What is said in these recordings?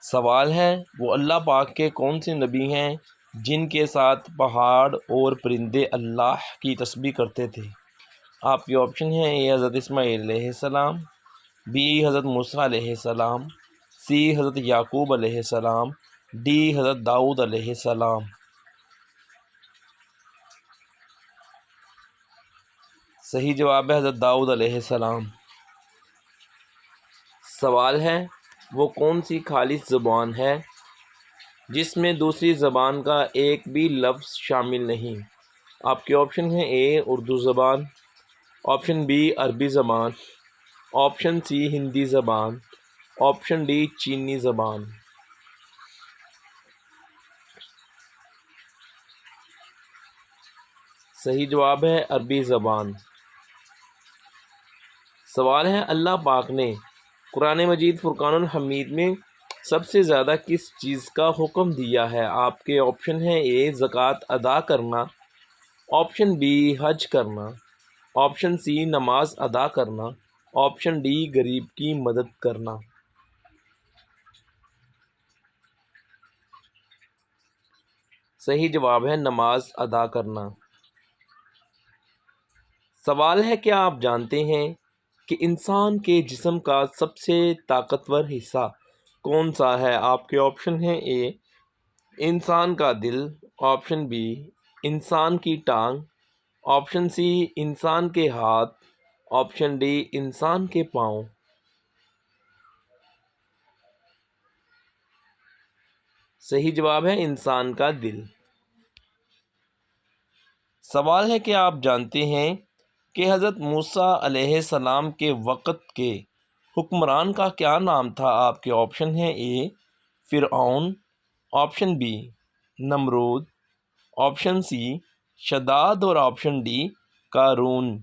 سوال ہے وہ اللہ پاک کے کون سے نبی ہیں جن کے ساتھ پہاڑ اور پرندے اللہ کی تسبیح کرتے تھے؟ آپ کے آپشن ہیں: اے حضرت اسماعیل علیہ السلام، بی حضرت موسیٰ علیہ السلام، سی حضرت یعقوب علیہ السلام، ڈی حضرت داؤد علیہ السلام۔ صحیح جواب ہے حضرت داؤد علیہ السلام۔ سوال ہے وہ کون سی خالص زبان ہے جس میں دوسری زبان کا ایک بھی لفظ شامل نہیں؟ آپ کے آپشن ہیں: اے اردو زبان، آپشن بی عربی زبان، آپشن سی ہندی زبان، آپشن ڈی چینی زبان۔ صحیح جواب ہے عربی زبان۔ سوال ہے اللہ پاک نے قرآن مجید فرقان الحمید میں سب سے زیادہ کس چیز کا حکم دیا ہے؟ آپ کے آپشن ہیں: اے زکوٰۃ ادا کرنا، آپشن بی حج کرنا، آپشن سی نماز ادا کرنا، آپشن ڈی غریب کی مدد کرنا۔ صحیح جواب ہے نماز ادا کرنا۔ سوال ہے کیا آپ جانتے ہیں کہ انسان کے جسم کا سب سے طاقتور حصہ کون سا ہے؟ آپ کے آپشن ہیں: اے انسان کا دل، آپشن بی انسان کی ٹانگ، آپشن سی انسان کے ہاتھ، آپشن ڈی انسان کے پاؤں۔ صحیح جواب ہے انسان کا دل۔ سوال ہے کہ آپ جانتے ہیں کہ حضرت موسیٰ علیہ السلام کے وقت کے حکمران کا کیا نام تھا؟ آپ کے آپشن ہیں: اے فرعون، آپشن بی نمرود، آپشن سی شداد اور آپشن ڈی قارون۔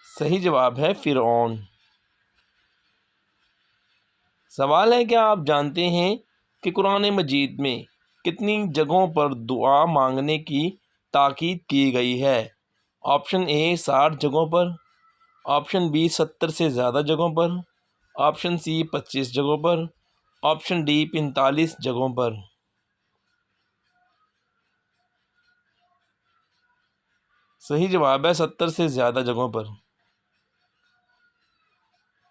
صحیح جواب ہے فرعون۔ سوال ہے کیا آپ جانتے ہیں کہ قرآن مجید میں کتنی جگہوں پر دعا مانگنے کی تاکید کی گئی ہے؟ آپشن اے 60 جگہوں پر، آپشن بی 70 سے زیادہ جگہوں پر، آپشن سی 25 جگہوں پر، آپشن ڈی 45 جگہوں پر۔ صحیح جواب ہے 70 سے زیادہ جگہوں پر۔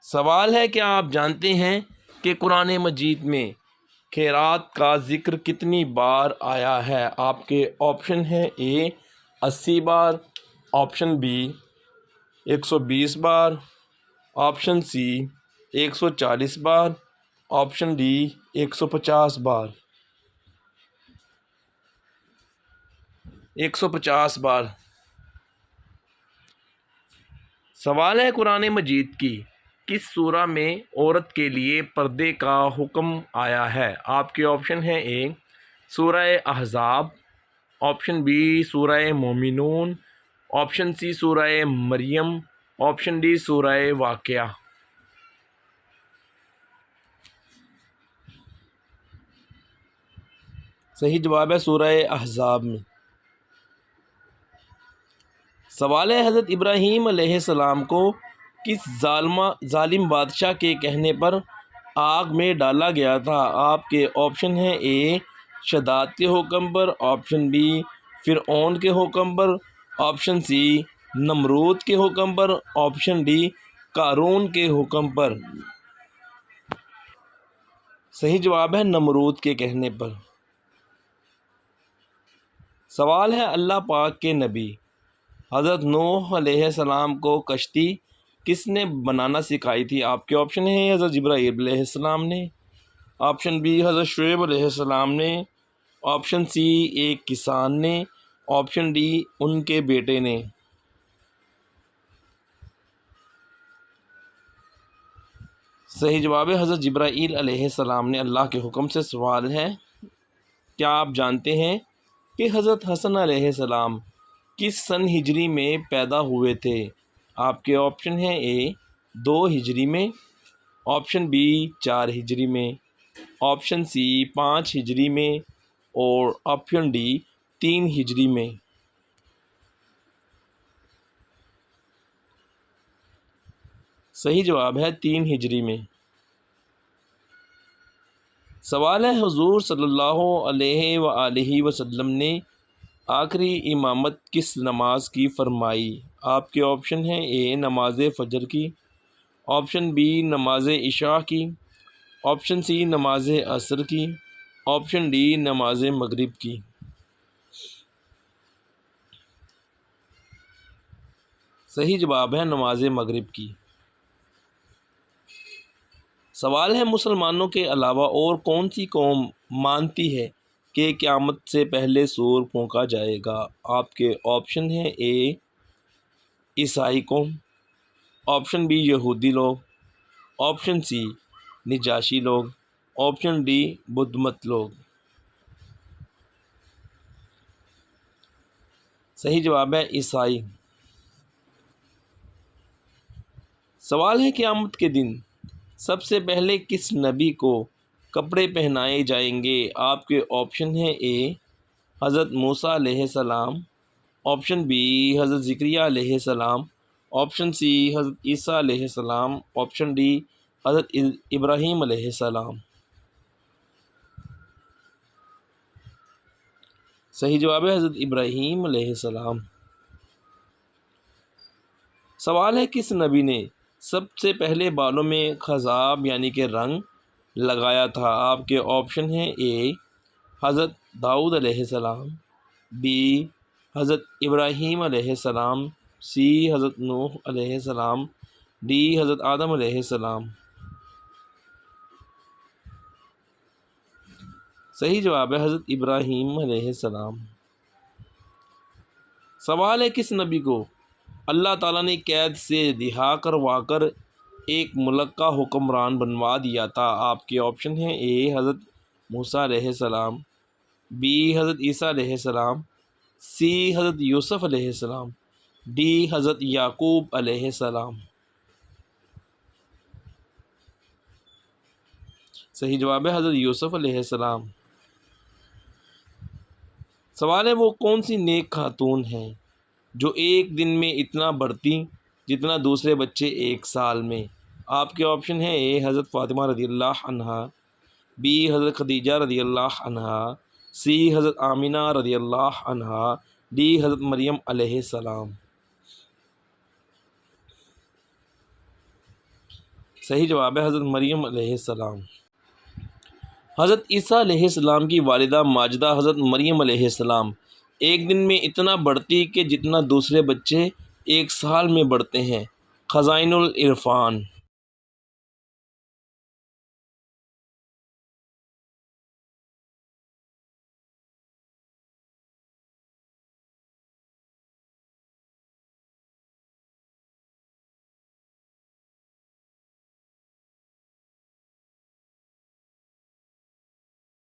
سوال ہے کیا آپ جانتے ہیں کہ قرآن مجید میں خیرات کا ذکر کتنی بار آیا ہے؟ آپ کے آپشن ہیں: اے 80 بار، آپشن بی 120 بار، آپشن سی 140 بار، آپشن ڈی 150 بار۔ 150 بار۔ سوال ہے قرآن مجید کی کس سورہ میں عورت کے لیے پردے کا حکم آیا ہے؟ آپ کے آپشن ہیں: اے سورہ احزاب، آپشن بی سورہ مومنون، آپشن سی سورہ مریم، آپشن ڈی سورہ واقعہ۔ صحیح جواب ہے سورہ احزاب میں۔ سوال ہے حضرت ابراہیم علیہ السلام کو کس ظالم بادشاہ کے کہنے پر آگ میں ڈالا گیا تھا؟ آپ کے آپشن ہیں: اے شداد کے حکم پر، آپشن بی فرعون کے حکم پر، آپشن سی نمرود کے حکم پر، آپشن ڈی قارون کے حکم پر۔ صحیح جواب ہے نمرود کے کہنے پر۔ سوال ہے اللہ پاک کے نبی حضرت نوح علیہ السلام کو کشتی کس نے بنانا سکھائی تھی؟ آپ کے آپشن ہیں: حضرت جبرائیل علیہ السلام نے، آپشن بی حضرت شعیب علیہ السلام نے، آپشن سی ایک کسان نے، آپشن ڈی ان کے بیٹے نے۔ صحیح جواب ہے حضرت جبرائیل علیہ السلام نے۔ اللہ کے حکم سے سوال ہے کیا آپ جانتے ہیں کہ حضرت حسن علیہ السلام کس سن ہجری میں پیدا ہوئے تھے؟ آپ کے آپشن ہیں: اے 2 ہجری میں، آپشن بی 4 ہجری میں، آپشن سی 5 ہجری میں، اور آپشن ڈی 3 ہجری میں۔ صحیح جواب ہے 3 ہجری میں۔ سوال ہے حضور صلی اللہ علیہ وآلہ وسلم نے آخری امامت کس نماز کی فرمائی؟ آپ کے آپشن ہیں اے نماز فجر کی، آپشن بی نماز عشاء کی، آپشن سی نماز عصر کی، آپشن ڈی نماز مغرب کی۔ صحیح جواب ہے نماز مغرب کی۔ سوال ہے مسلمانوں کے علاوہ اور کون سی قوم مانتی ہے کہ قیامت سے پہلے سور پھونکا جائے گا؟ آپ کے آپشن ہیں اے عیسائی قوم، آپشن بی یہودی لوگ، آپشن سی نجاشی لوگ، آپشن ڈی بدھ مت لوگ۔ صحیح جواب ہے عیسائی۔ سوال ہے قیامت کے دن سب سے پہلے کس نبی کو کپڑے پہنائے جائیں گے؟ آپ کے آپشن ہیں اے حضرت موسیٰ علیہ السلام، آپشن بی حضرت زکریا علیہ السلام، آپشن سی حضرت عیسیٰ علیہ السلام، آپشن ڈی حضرت ابراہیم علیہ السلام۔ صحیح جواب ہے حضرت ابراہیم علیہ السلام۔ سوال ہے کس نبی نے سب سے پہلے بالوں میں خضاب یعنی کہ رنگ لگایا تھا؟ آپ کے آپشن ہیں اے حضرت داؤد علیہ السلام، بی حضرت ابراہیم علیہ السلام، سی حضرت نوح علیہ السلام، ڈی حضرت آدم علیہ السلام۔ صحیح جواب ہے حضرت ابراہیم علیہ السلام۔ سوال ہے کس نبی کو اللہ تعالیٰ نے قید سے رہا کروا کر ایک ملک کا حکمران بنوا دیا تھا؟ آپ کے آپشن ہیں اے حضرت موسیٰ علیہ السلام، بی حضرت عیسیٰ علیہ السلام، سی حضرت یوسف علیہ السلام، ڈی حضرت یعقوب علیہ السلام۔ صحیح جواب ہے حضرت یوسف علیہ السلام۔ سوال ہے وہ کون سی نیک خاتون ہیں جو ایک دن میں اتنا بڑھتی جتنا دوسرے بچے ایک سال میں؟ آپ کے آپشن ہیں اے حضرت فاطمہ رضی اللہ عنہا، بی حضرت خدیجہ رضی اللہ عنہا، سی حضرت آمینہ رضی اللہ عنہا، ڈی حضرت مریم علیہ السلام۔ صحیح جواب ہے حضرت مریم علیہ السلام۔ حضرت عیسیٰ علیہ السلام کی والدہ ماجدہ حضرت مریم علیہ السلام ایک دن میں اتنا بڑھتی کہ جتنا دوسرے بچے ایک سال میں بڑھتے ہیں۔ خزائن العرفان۔